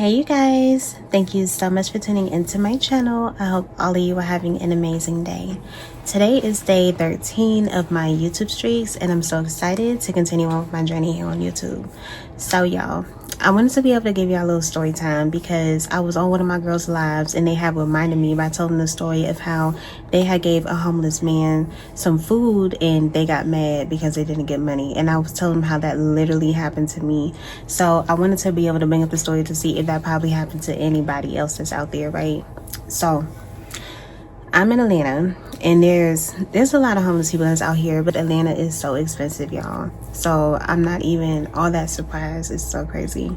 Hey you guys, thank you so much for tuning into my channel. I hope all of you are having an amazing day. Today is day 13 of my YouTube streaks, and I'm so excited to continue on with my journey here on YouTube. So y'all, I wanted to be able to give y'all a little story time because I was on one of my girls' lives and they have reminded me by telling the story of how they had gave a homeless man some food and they got mad because they didn't get money. And I was telling them how that literally happened to me. So I wanted to be able to bring up the story to see if that probably happened to anybody else that's out there, right? So I'm in Atlanta and there's a lot of homeless people that's out here, but Atlanta is so expensive, y'all. So I'm not even all that surprised. It's so crazy.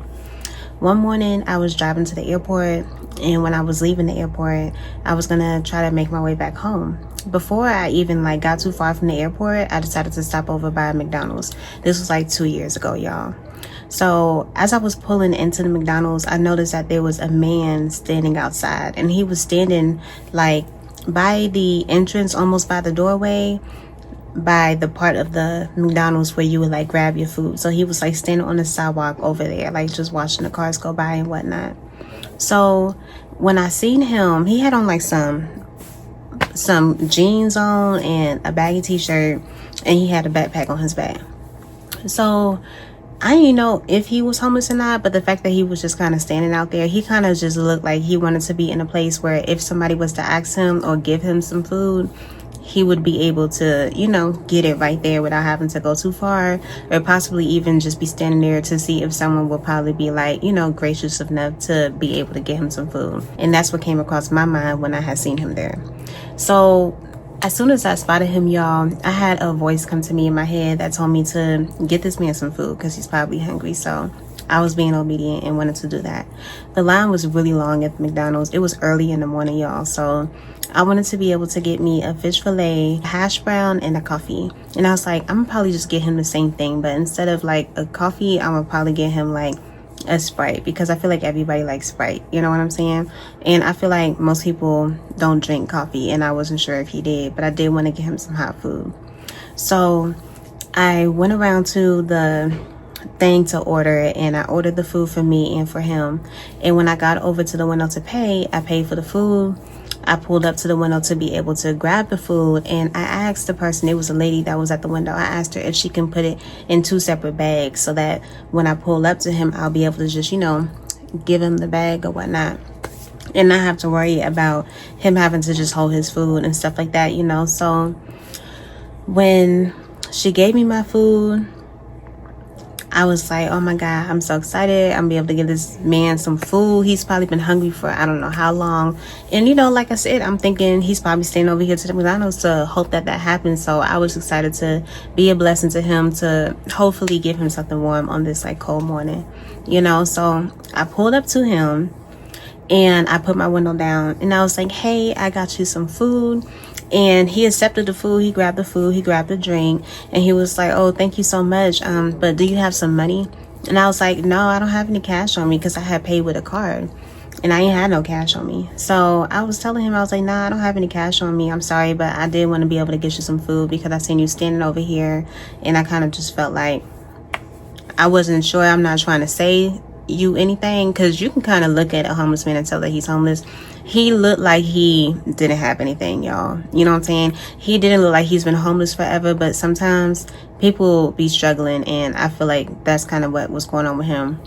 One morning I was driving to the airport, and when I was leaving the airport, I was gonna try to make my way back home. Before I even got too far from the airport, I decided to stop over by McDonald's. This was 2 years ago, y'all. So as I was pulling into the McDonald's, I noticed that there was a man standing outside, and he was standing by the entrance, almost by the doorway, by the part of the McDonald's where you would grab your food. So he was standing on the sidewalk over there, just watching the cars go by and whatnot. So when I seen him, he had on some jeans on and a baggy t-shirt, and he had a backpack on his back. So I didn't know if he was homeless or not, but the fact that he was just kind of standing out there, he kind of just looked like he wanted to be in a place where if somebody was to ask him or give him some food, he would be able to, get it right there without having to go too far, or possibly even just be standing there to see if someone would probably be gracious enough to be able to get him some food. And that's what came across my mind when I had seen him there. So as soon as I spotted him, y'all, I had a voice come to me in my head that told me to get this man some food because he's probably hungry. So I was being obedient and wanted to do that. The line was really long at McDonald's. It was early in the morning, y'all. So I wanted to be able to get me a fish fillet, hash brown, and a coffee. And I was like, I'm gonna probably just get him the same thing, but instead of a coffee, I'm gonna probably get him a Sprite, because I feel like everybody likes Sprite, you know what I'm saying? And I feel like most people don't drink coffee, and I wasn't sure if he did, but I did want to get him some hot food. So I went around to the thing to order, and I ordered the food for me and for him. And when I got over to the window to pay, I paid for the food. I pulled up to the window to be able to grab the food, and I asked the person, it was a lady that was at the window, I asked her if she can put it in 2 separate bags so that when I pull up to him, I'll be able to just, give him the bag or whatnot, and not have to worry about him having to just hold his food and stuff like that, So when she gave me my food, I was like, oh my God, I'm so excited. I'm gonna be able to give this man some food. He's probably been hungry for I don't know how long. And like I said, I'm thinking he's probably staying over here to the McDonald's to hope that happens. So I was excited to be a blessing to him, to hopefully give him something warm on this cold morning, So I pulled up to him and I put my window down and I was like, hey, I got you some food. And he accepted the food. He grabbed the food, he grabbed the drink, and he was like, oh, thank you so much, but do you have some money? And I was like, no, I don't have any cash on me, because I had paid with a card and I ain't had no cash on me. So I was telling him, I was like, nah, I don't have any cash on me, I'm sorry, but I did want to be able to get you some food because I seen you standing over here, and I kind of just felt like I wasn't sure. I'm not trying to say you anything, because you can kind of look at a homeless man and tell that he's homeless. He looked like he didn't have anything, y'all. You know what I'm saying? He didn't look like he's been homeless forever, but sometimes people be struggling, and I feel like that's kind of what was going on with him.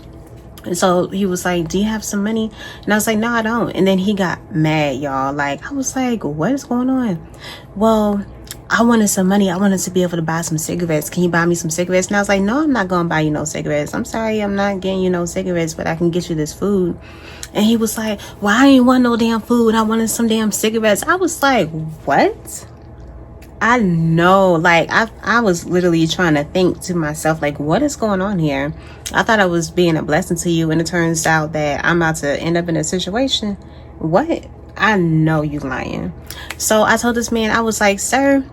And so he was like, do you have some money? And I was like, no, I don't. And then he got mad, y'all. I was like, what is going on? Well, I wanted some money. I wanted to be able to buy some cigarettes. Can you buy me some cigarettes? And I was like, no, I'm not going to buy you no cigarettes. I'm sorry, I'm not getting you no cigarettes, but I can get you this food. And he was like, well, I ain't want no damn food. I wanted some damn cigarettes. I was like, what? I know, I was literally trying to think to myself, what is going on here? I thought I was being a blessing to you, and it turns out that I'm about to end up in a situation. What? I know you lying. So I told this man, I was like, sir,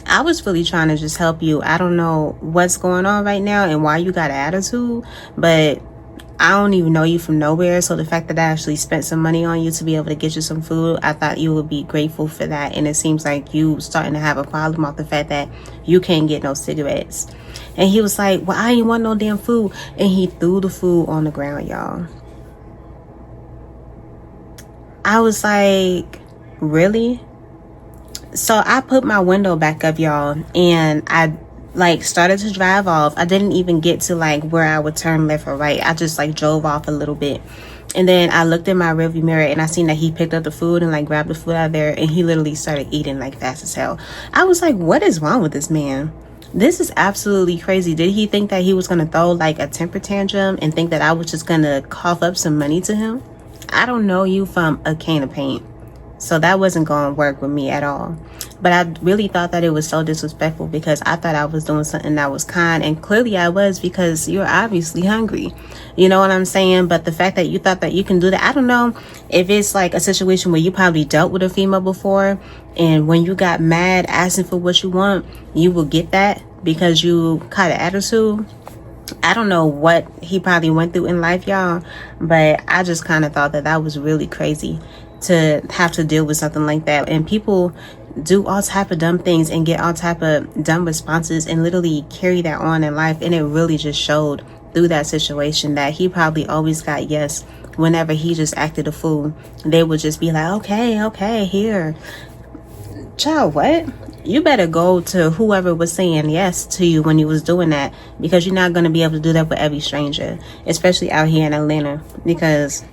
I was really trying to just help you. I don't know what's going on right now and why you got an attitude, but I don't even know you from nowhere. So the fact that I actually spent some money on you to be able to get you some food, I thought you would be grateful for that. And it seems like you starting to have a problem off the fact that you can't get no cigarettes. And he was like, well, I ain't want no damn food. And he threw the food on the ground, y'all. I was like, really? So I put my window back up, y'all, and I like started to drive off. I didn't even get to like where I would turn left or right. I just like drove off a little bit. And then I looked in my rearview mirror and I seen that he picked up the food and like grabbed the food out of there, and he literally started eating like fast as hell. I was like, what is wrong with this man? This is absolutely crazy. Did he think that he was gonna throw like a temper tantrum and think that I was just gonna cough up some money to him? I don't know you from a can of paint. So that wasn't going to work with me at all. But I really thought that it was so disrespectful, because I thought I was doing something that was kind, and clearly I was, because you're obviously hungry. You know what I'm saying? But the fact that you thought that you can do that, I don't know if it's like a situation where you probably dealt with a female before, and when you got mad asking for what you want, you will get that because you caught an attitude. I don't know what he probably went through in life, y'all, but I just kind of thought that that was really crazy to have to deal with something like that. And people do all type of dumb things and get all type of dumb responses and literally carry that on in life. And it really just showed through that situation that he probably always got yes whenever he just acted a fool. They would just be like, okay, here. Child, what? You better go to whoever was saying yes to you when you was doing that, because you're not going to be able to do that with every stranger, especially out here in Atlanta, because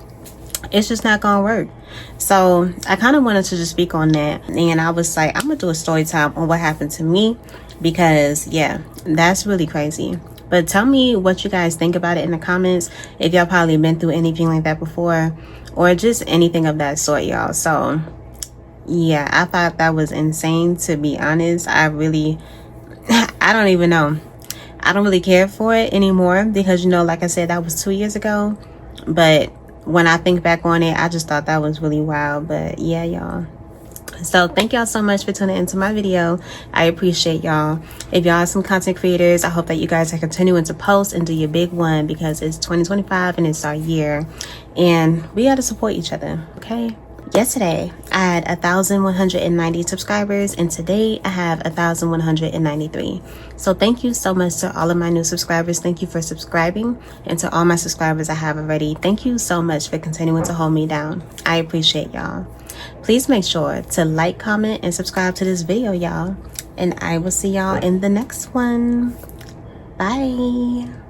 it's just not gonna work. So I kind of wanted to just speak on that, and I was like, I'm gonna do a story time on what happened to me, because yeah, that's really crazy. But tell me what you guys think about it in the comments, if y'all probably been through anything like that before, or just anything of that sort, y'all. So yeah, I thought that was insane, to be honest. I don't even know, I don't really care for it anymore, because you know, like I said, that was 2 years ago. But when I think back on it, I just thought that was really wild. But yeah, y'all. So thank y'all so much for tuning into my video. I appreciate y'all. If y'all are some content creators, I hope that you guys are continuing to post and do your big one, because it's 2025 and it's our year, and we got to support each other, okay? Yesterday I had 1,190 subscribers, and today I have 1,193. So thank you so much to all of my new subscribers. Thank you for subscribing, and to all my subscribers I have already, thank you so much for continuing to hold me down. I appreciate y'all. Please make sure to like, comment, and subscribe to this video, y'all, and I will see y'all in the next one. Bye.